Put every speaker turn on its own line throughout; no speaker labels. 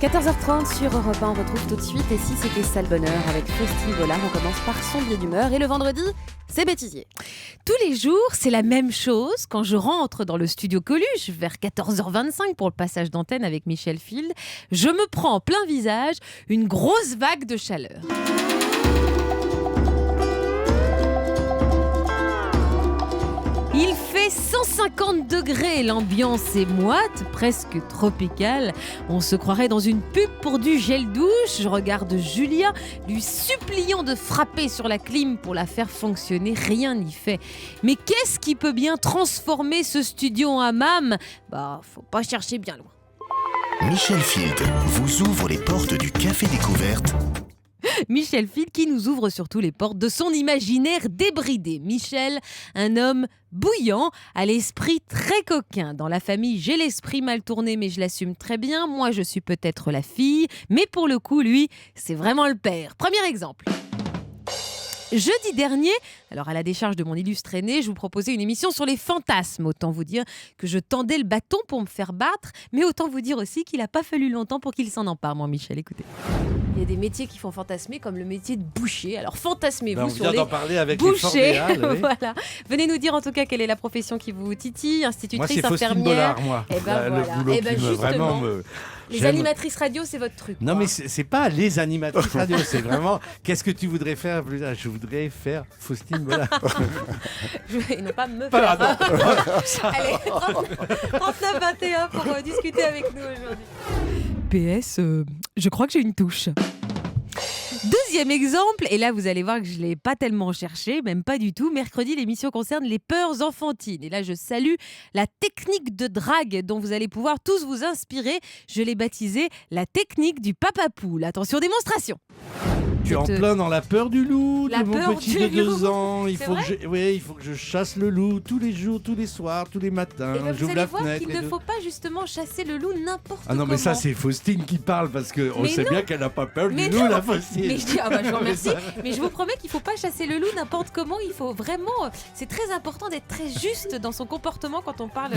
14h30 sur Europe 1, on retrouve tout de suite Et si c'était ça le bonheur avec Faustine Bollard. On commence par son biais d'humeur et le vendredi, c'est bêtisier.
Tous les jours, c'est la même chose. Quand je rentre dans le studio Coluche vers 14h25 pour le passage d'antenne avec Michel Field, je me prends en plein visage une grosse vague de chaleur. Il fait 150 degrés, l'ambiance est moite, presque tropicale. On se croirait dans une pub pour du gel douche. Je regarde Julia, lui suppliant de frapper sur la clim pour la faire fonctionner. Rien n'y fait. Mais qu'est-ce qui peut bien transformer ce studio en hammam ? Faut pas chercher bien loin.
Michel Field vous ouvre les portes du Café Découverte.
Michel Field qui nous ouvre surtout les portes de son imaginaire débridé. Michel, un homme bouillant, à l'esprit très coquin. Dans la famille, j'ai l'esprit mal tourné, mais je l'assume très bien. Moi, je suis peut-être la fille, mais pour le coup, lui, c'est vraiment le père. Premier exemple. Jeudi dernier, alors à la décharge de mon illustre aîné, je vous proposais une émission sur les fantasmes. Autant vous dire que je tendais le bâton pour me faire battre, mais autant vous dire aussi qu'il n'a pas fallu longtemps pour qu'il s'en empare, mon Michel. Écoutez. Il y a des métiers qui font fantasmer, comme le métier de boucher. Alors fantasmez-vous sur les bouchers. Oui. Voilà. Venez nous dire en tout cas quelle est la profession qui vous titille, institutrice,
moi, c'est
infirmière.
Faustine Bollard, moi.
Et ben
Le
voilà.
boulot
Et ben
qui
justement. Les
J'aime.
animatrices radio, c'est votre truc.
Non,
quoi.
mais c'est pas les animatrices radio, c'est vraiment qu'est-ce que tu voudrais faire plus tard ? Je voudrais faire Faustine Bollard.
Et non pas me
Pardon.
faire. Allez, 39-21 pour discuter avec nous aujourd'hui. PS, je crois que j'ai une touche. Deuxième exemple, et là vous allez voir que je ne l'ai pas tellement cherché, même pas du tout. Mercredi, l'émission concerne les peurs enfantines. Et là, je salue la technique de drague dont vous allez pouvoir tous vous inspirer. Je l'ai baptisée la technique du papa poule. Attention, démonstration.
Tu es en plein dans la peur du loup,
La
de mon
peur
petit
du
de 2
loup.
ans. Il
C'est
faut,
vrai
il faut que je chasse le loup tous les jours, tous les soirs, tous les matins.
Et ben, vous
J'ouvre
allez
la
voir
fenêtre.
qu'il ne faut pas justement chasser le loup n'importe
Ah non,
comment.
mais ça, c'est Faustine qui parle parce qu'on
Mais
sait
non.
bien qu'elle n'a pas peur du
Mais
loup,
non.
la Faustine.
Mais je vous remercie. Mais je vous promets qu'il ne faut pas chasser le loup n'importe comment. Il faut vraiment. C'est très important d'être très juste dans son comportement quand on parle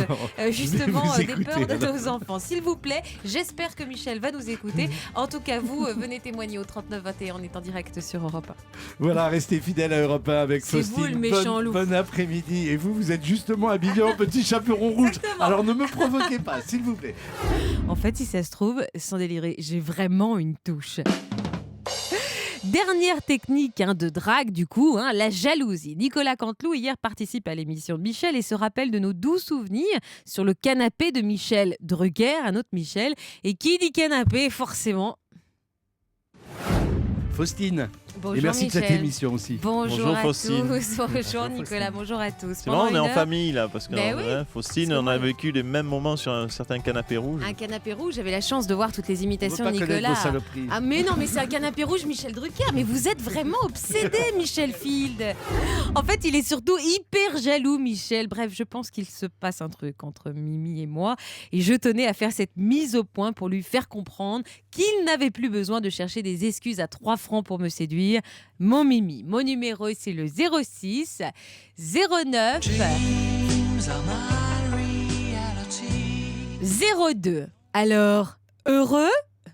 justement
vous
des
écouter,
peurs de
alors.
nos enfants. S'il vous plaît, j'espère que Michel va nous écouter. En tout cas, vous venez témoigner au 39-21. On est en direct sur Europe 1.
Voilà, restez fidèles à Europe 1 avec
C'est
Faustine.
vous, le méchant loup.
Bon après-midi. Et vous êtes justement habillé en petit chaperon rouge.
Exactement.
Alors ne me provoquez pas, s'il vous plaît.
En fait, si ça se trouve, sans délirer, j'ai vraiment une touche. Dernière technique de drague, du coup, la jalousie. Nicolas Canteloup, hier, participe à l'émission de Michel et se rappelle de nos doux souvenirs sur le canapé de Michel Drucker, un autre Michel. Et qui dit canapé, forcément...
Faustine.
Bonjour
Et merci
Michel.
de cette émission aussi.
Bonjour à
Faustine.
tous. Bonjour Nicolas, bonjour à tous.
C'est marrant, on est en
Pendant une heure,
famille là, parce que
Ben oui.
Faustine,
Parce que
on a
moi-
vécu les mêmes moments sur un certain canapé rouge.
Un canapé rouge, j'avais la chance de voir toutes les imitations
On
de
veut pas connaître
Nicolas.
vos saloperies.
Ah mais non, mais c'est un canapé rouge Michel Drucker. Mais vous êtes vraiment obsédé, Michel Field. En fait, il est surtout hyper jaloux, Michel. Bref, je pense qu'il se passe un truc entre Mimi et moi. Et je tenais à faire cette mise au point pour lui faire comprendre qu'il n'avait plus besoin de chercher des excuses à 3 francs pour me séduire. Mon Mimi, mon numéro, c'est le 06 09 02. Alors, heureux ?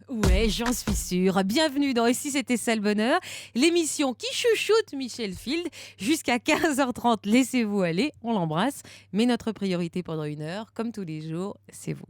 Ouais, j'en suis sûre. Bienvenue dans Et si c'était ça le bonheur, l'émission qui chouchoute Michel Field. Jusqu'à 15h30, laissez-vous aller, on l'embrasse. Mais notre priorité pendant 1 heure, comme tous les jours, c'est vous.